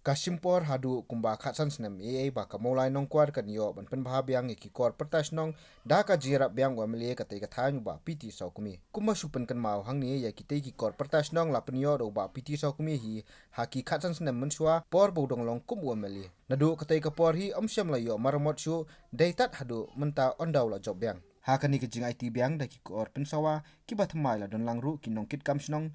Kasimpor hadu kumba khatsan snem ba kamolai nong kwar kan yo ban pen bha byang ki kor pertas nong da ka jira byang wa mele ka te ka thanyu ba piti saukumi kuma supen kan mau hangni ya ki te ki kor pertas nong la pen yo do ba piti saukumi hi haki khatsan snem menswa por bodong long kum wa mele nadu ka te ka por hi amsyam la yo maramot chu deitat hadu menta ondaw la job byang hakani ki jing IT byang da ki kor pen sawa ki bathmai la don langru ki nong kit kam snong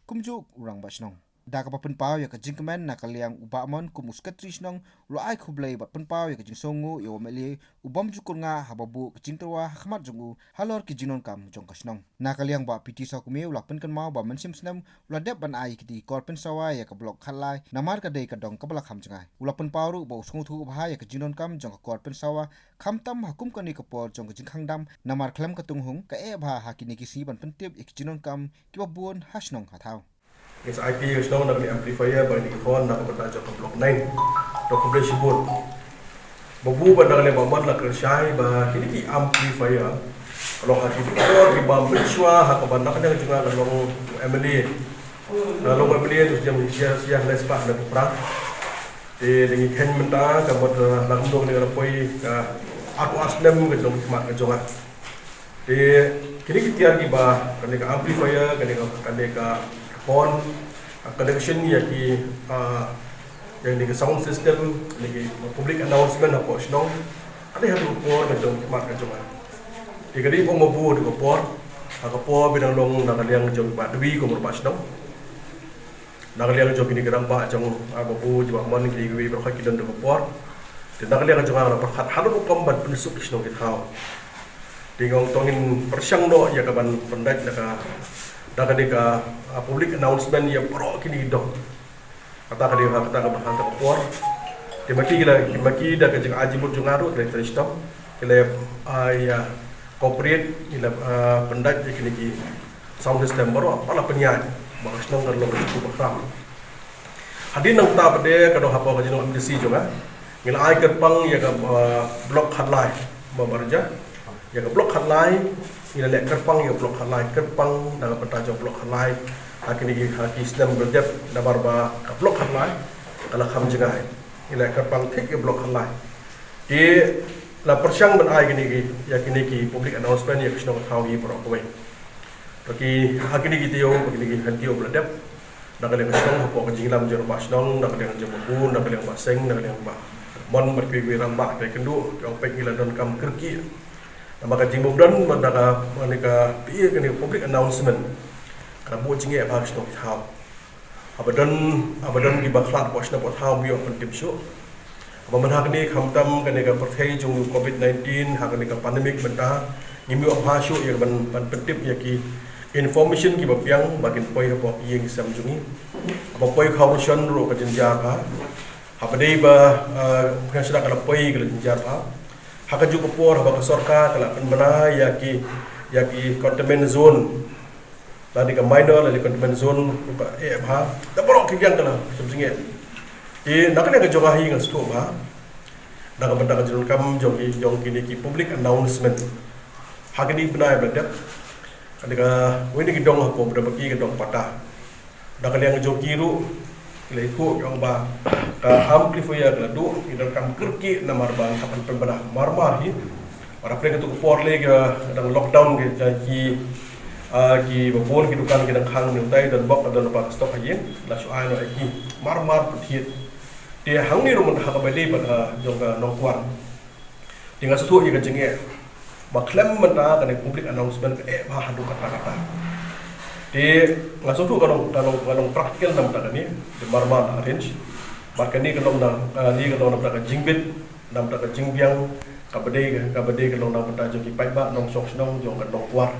kumju urang ba snong da ka papen pau ya ka jingkemen na kaliang ubamon kumus katris nong lo ai khublei bat pen pau ya ka jingsongu yo meli ubam jukun nga hababu ka jingtawa khmat jungu halor ki jinon kam jong kasnong na kaliang ba piti sa kumi ula pen kan mau ba mensim snam ula dep ban ai ki kor pen sawa ya ka blok khalai namar ka dei ka dong ka bala kham jangai ula pen pau ru bo sungu thu bha ya ka jinon kam jong ka kor pen sawa kham tam hakum ka ni ka por jong ka jingkhang dam namar khlem ka tung hung ka e bha hakini ki si ban pen tip ik jinon kam ki ba buon hasnong hathau Yes, IP is known as amplifier by the phone na kota jok block 9 documentation board. Babu bandang le bamat la kershai ba kini ki amplifier. Kalau hati fikor di bam bersua hak bandang kadang juga kalau MLA. Kalau MLA tu jam sia les pak na perang. Dengan ken menta kamot langdong ni rapoi ka aku asnem ke jong mak ke jonga. Kini ki tiar ki ba kani ka amplifier kani ka phone connection ya ki yang di sound system ni public announcement apa snong ada hadu por ngajong mak ngajong di kadi pong mabu di por por bidang long nakaliang jong ba dwi ko mo snong nakaliang jong kini gerang ba jong mabu jiwa mon ki wi ro ki don di por di nakaliang jong ara perhat hadu ko kombat penusuk snong ki thau di ngong tongin persyang do ya kaban pendak naka daga deka public announcement ya pro kini dong kata ka bahan ta por de maki da ka jing aji mut jungaru dari stop kile ya corporate ila pendat kini ki sound system baru apa la penyan bagas nong ngar lo cukup bakram hadin nang ta bade ka do hapa ka jino MDC juga ngila ai kerpang ya ka block hotline babarja ya ka block hotline ila lek kerpang ya blok halai kerpang dalam petajo blok halai hakini haki islam berdep da barba ka blok halai kala kham jengai ila kerpang thik ya blok halai di la persyang ban ai gini ya kini ki public announcement ya kisno thau hi pro ko ki hakini ki tio gini hantio berdep da kala kisno ko ko jinglam jor basnong da kala jor bu da kala baseng da kala ba mon berpi ramba ke kendu jong pek ila don kam kerki maka jimbung dan mendaka manika pie kini public announcement kana bu jinge ba sno thau abadan ki baklat bosna bot thau bio pentip so abaman hakni khamtam kani ka perthai jung covid-19 hakni ka pandemic benta ngimi apa so ya ban pentip ya ki information ki bapiang bakin poi apa yeng samjungi apa poi khawrusion ro ka jinjar ba abadei ba khasra kala poi ka jinjar ba haka juga por haba sorka kala penbena ya ki containment zone tadi ke minor lagi containment zone ka ha da borok ki yang kala semsinge nak ne ka jogahi ngan sto ba da ka benda ka jurun kam jong kini ki public announcement haka di bena ya bedak adika wini ki dong ko benda baki ki dong patah da ka yang jogiru leku yang ba ka amplifier la do idan kam kerki na marban kapan penbena marmar hi para preng tu por le ga dang lockdown ge ki babon ki dukan ki dang khang ni dai dan bok dan pa stok hayin la su ai no ki marmar puthiet te hang ni rum ha ka bele ba jong ga nong kwar tinga su thu ye ga jinge ba klem man ta ka ne public announcement e ba hadu kata di ngaso tu kalau praktikal nam ta ni di marman arrange markani kalau na ni kalau na ta jingbit nam ta jingbiang kabade kalau na ta joki pai ba nong sok nong jong ka nong kwar